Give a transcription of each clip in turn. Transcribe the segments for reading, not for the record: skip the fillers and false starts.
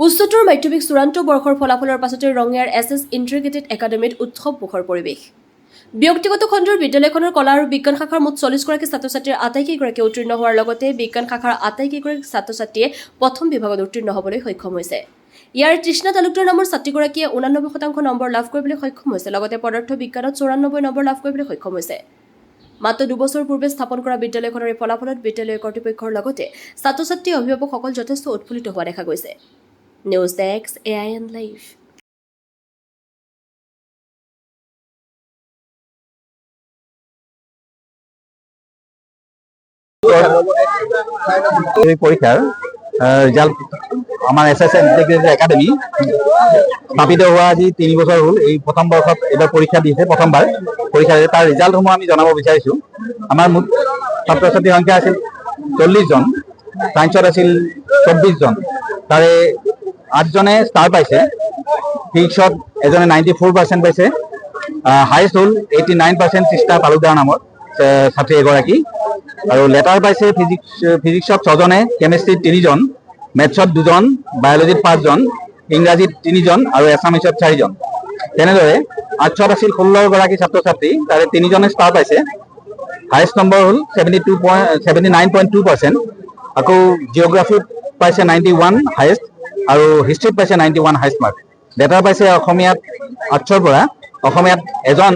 উচ্চতৰ মাধ্যমিক চূড়ান্ত বৰ্ষৰ ফলাফলৰ পাছতে ৰঙিয়াৰ এছ ইণ্টিগ্ৰেটেড একাডেমীত উৎসৱ মুখৰ পৰিৱেশ। ব্যক্তিগত খণ্ডৰ বিদ্যালয়খনৰ কলা আৰু বিজ্ঞান শাখাৰ মুঠ 40গৰাকী ছাত্ৰ-ছাত্ৰীৰ আটাইকেইগৰাকী উত্তীৰ্ণ হোৱাৰ লগতে বিজ্ঞান শাখাৰ আটাইকেইগৰাকী ছাত্ৰ-ছাত্ৰীয়ে প্ৰথম বিভাগত উত্তীৰ্ণ হ'বলৈ সক্ষম হৈছে। ইয়াৰ তৃষ্ণা তালুকদাৰ নামৰ ছাত্ৰীগৰাকীয়ে 89% নম্বৰ লাভ কৰিবলৈ সক্ষম হৈছে, লগতে পদাৰ্থ বিজ্ঞানত 94 নম্বৰ লাভ কৰিবলৈ সক্ষম হৈছে। মাত্ৰ 2 বছৰ পূৰ্বে স্থাপন কৰা বিদ্যালয়খনৰ এই ফলাফলত বিদ্যালয় কৰ্তৃপক্ষৰ লগতে ছাত্ৰ-ছাত্ৰী অভিভাৱকসকল যথেষ্ট উৎফুল্লিত হোৱা দেখা গৈছে। News desk AIN live. পৰীক্ষাৰ ৰিজাল্ট আমাৰ এছ ইণ্টিগ্ৰেটেড একাডেমী স্থাপিত হোৱা আজি 3 বছৰ হ'ল। এই প্ৰথম বৰ্ষত এইবাৰ পৰীক্ষা দিছে, প্ৰথমবাৰ পৰীক্ষা দিছে। তাৰ ৰিজাল্টসমূহ আমি জনাব বিচাৰিছোঁ। আমাৰ মুঠ ছাত্ৰ ছাত্ৰীৰ সংখ্যা আছিল 40 জন, ছায়েন্সত আছিল 24 জন, তাৰে 8 জনে ষ্টাৰ পাইছে। ফিজিক্সত এজনে 94% পাইছে। হাইষ্ট হ'ল 89% তৃষ্ণা তালুকদাৰ নামৰ ছাত্ৰী এগৰাকী। আৰু লেটাৰ পাইছে ফিজিক্সত 6 জনে, কেমেষ্ট্ৰিত 3 জন, মেথছত 2 জন, বায়'লজিত 5 জন, ইংৰাজীত 3 জন আৰু এছামিছত 4 জন। তেনেদৰে আৰ্টছত আছিল 16 গৰাকী ছাত্ৰ ছাত্ৰী, তাৰে 3 জনে ষ্টাৰ পাইছে। হাইষ্ট নম্বৰ হ'ল 79.2%। আকৌ জিঅ'গ্ৰাফীত পাইছে 91 হাইষ্ট, আৰু হিষ্ট্ৰীত পাইছে 91 হাইষ্ট মাৰ্ক। লেটাৰ পাইছে অসমীয়াত আৰ্টছৰ পৰা, অসমীয়াত 1জন,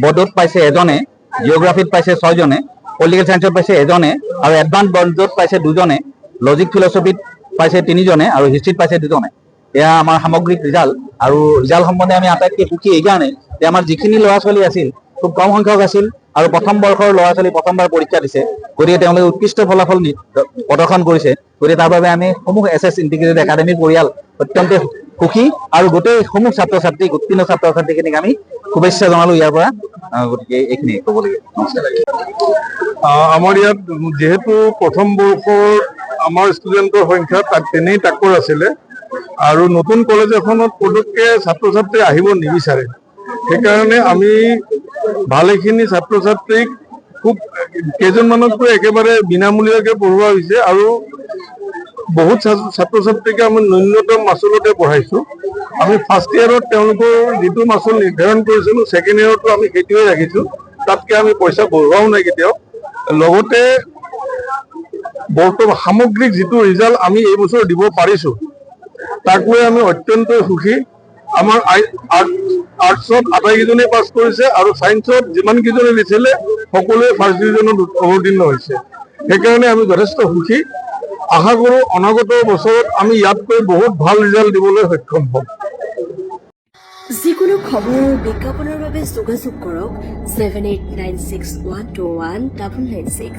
বড়োত পাইছে 1জনে, জিঅ'গ্ৰাফীত পাইছে 6 জনে, পলিটিকেল চায়েন্সত পাইছে 1জনে, আৰু এডভান্স বৰ্ডত পাইছে 2জনে, লজিক ফিলচফিত পাইছে 3 জনে আৰু হিষ্ট্ৰীত পাইছে 2 জনে। এয়া আমাৰ সামগ্ৰিক ৰিজাল্ট। আৰু ৰিজাল্ট সম্বন্ধে আমি আটাইতকৈ সুখী এইকাৰণে যে আমাৰ যিখিনি ল'ৰা ছোৱালী আছিল খুব কম সংখ্যক আছিল, আৰু প্ৰথম বৰ্ষৰ ল'ৰা ছোৱালী প্ৰথমবাৰ পৰীক্ষা দিছে, গতিকে তেওঁলোকে উৎকৃষ্ট ফলাফল প্ৰদৰ্শন কৰিছে। গতিকে তাৰ বাবে আমি সমূহ এছ ইণ্টিগ্ৰেটেড একাডেমীৰ পৰিয়াল অত্যন্ত সুখী, আৰু গোটেই সমূহ ছাত্ৰ ছাত্ৰীক, উত্তীৰ্ণ ছাত্ৰ ছাত্ৰীখিনিক আমি শুভেচ্ছা জনালোঁ ইয়াৰ পৰা। গতিকে এইখিনি ক'বলগীয়া। নমস্কাৰ। আমাৰ ইয়াত যিহেতু প্ৰথম বৰ্ষৰ আমাৰ ষ্টুডেণ্টৰ সংখ্যা তেনেই তাকৰ আছিলে, আৰু নতুন কলেজ এখনত পটককে ছাত্ৰ ছাত্ৰী আহিব নিবিচাৰে। সেইকাৰণে আমি ভালেখিনি ছাত্ৰ ছাত্ৰীক খুব কেইজনমানতকৈ একেবাৰে বিনামূলীয়াকৈ পঢ়োৱা হৈছে, আৰু বহুত ছাত্ৰ ছাত্ৰীকে আমি ন্যূনতম মাচুলতে পঢ়াইছোঁ। আমি ফাৰ্ষ্ট ইয়েৰত তেওঁলোকৰ যিটো মাচুল নিৰ্ধাৰণ কৰিছিলোঁ, ছেকেণ্ড ইয়েৰতো আমি সেইটোৱে ৰাখিছোঁ। তাতকৈ আমি পইচা বঢ়োৱাও নাই কেতিয়াও। লগতে বৰ্তমান সামগ্ৰিক যিটো ৰিজাল্ট আমি এই বছৰ দিব পাৰিছোঁ, তাক লৈ আমি অত্যন্ত সুখী। আমাৰ আৰ্টছত আটাইকেইজনে পাছ কৰিছে, আৰু ছায়েন্সত যিমানকেইজনে দিছিলে সকলোৱে ফাৰ্ষ্ট ডিভিজনত অৱতীৰ্ণ হৈছে। সেইকাৰণে আমি যথেষ্ট সুখী। আশা কৰোঁ অনাগত বছৰত আমি ইয়াতকৈ বহুত ভাল ৰিজাল্ট দিবলৈ সক্ষম হ'ম। যিকোনো খবৰ আৰু বিজ্ঞাপনৰ বাবে যোগাযোগ কৰক 7896121996।